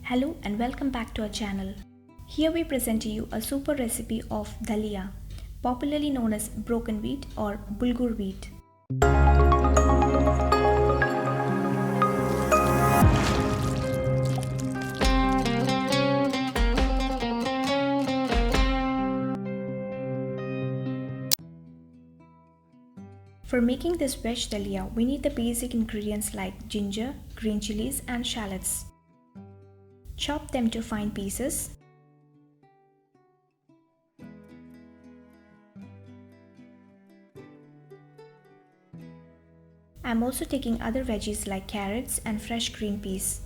Hello and welcome back to our channel. Here we present to you a super recipe of Daliya, popularly known as broken wheat or Bulgur wheat. For making this veg Daliya, we need the basic ingredients like ginger, green chilies and shallots. Chop them to fine pieces. I'm also taking other veggies like carrots and fresh green peas.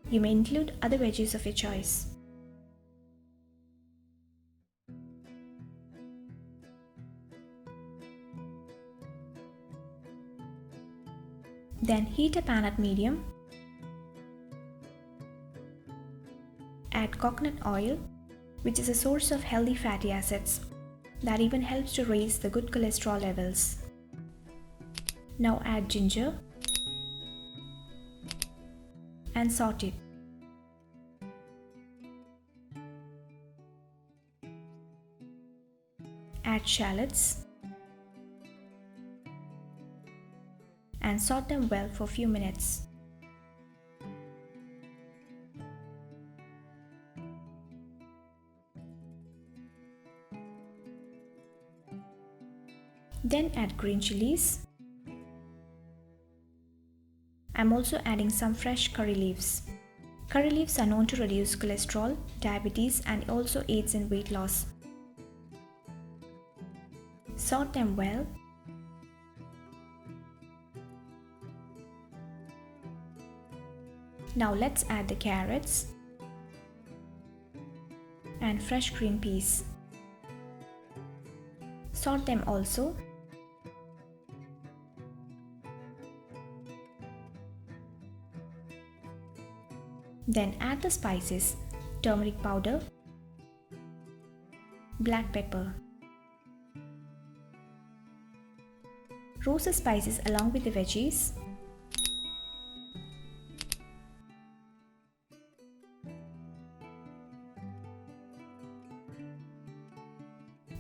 You may include other veggies of your choice. Then heat a pan at medium. Add coconut oil, which is a source of healthy fatty acids that even helps to raise the good cholesterol levels. Now add ginger and saute it. Add shallots and saute them well for a few minutes. Then add green chilies. I'm also adding some fresh curry leaves. Curry leaves are known to reduce cholesterol, diabetes and also aids in weight loss. Saute them well. Now let's add the carrots and fresh green peas. Saute them also. Then add the spices, turmeric powder, black pepper. Roast the spices along with the veggies.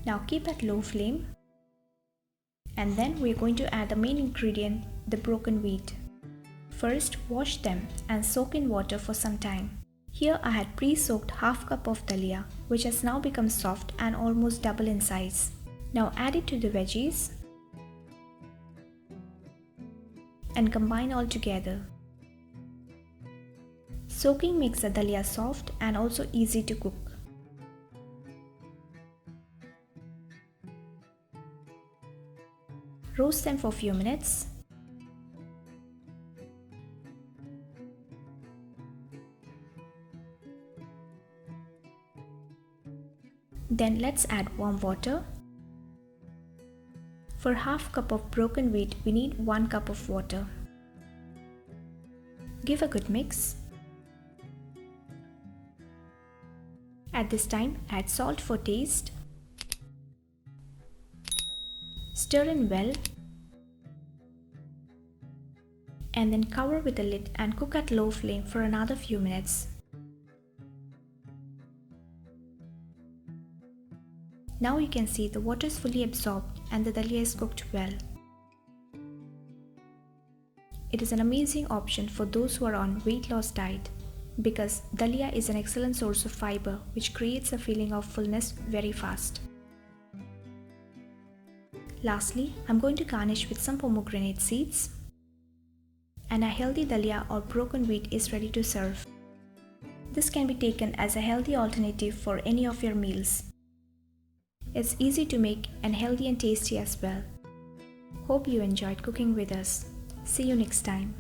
Now keep at low flame. And then we're going to add the main ingredient, the broken wheat. First, wash them and soak in water for some time. Here I had pre-soaked half cup of Daliya, which has now become soft and almost double in size. Now add it to the veggies and combine all together. Soaking makes the Daliya soft and also easy to cook. Roast them for a few minutes. Then let's add warm water. For half cup of broken wheat, we need 1 cup of water. Give a good mix. At this time, add salt for taste. Stir in well. And then cover with a lid and cook at low flame for another few minutes. Now you can see the water is fully absorbed and the Daliya is cooked well. It is an amazing option for those who are on weight loss diet because Daliya is an excellent source of fiber which creates a feeling of fullness very fast. Lastly, I'm going to garnish with some pomegranate seeds. And a healthy Daliya or broken wheat is ready to serve. This can be taken as a healthy alternative for any of your meals. It's easy to make and healthy and tasty as well. Hope you enjoyed cooking with us. See you next time.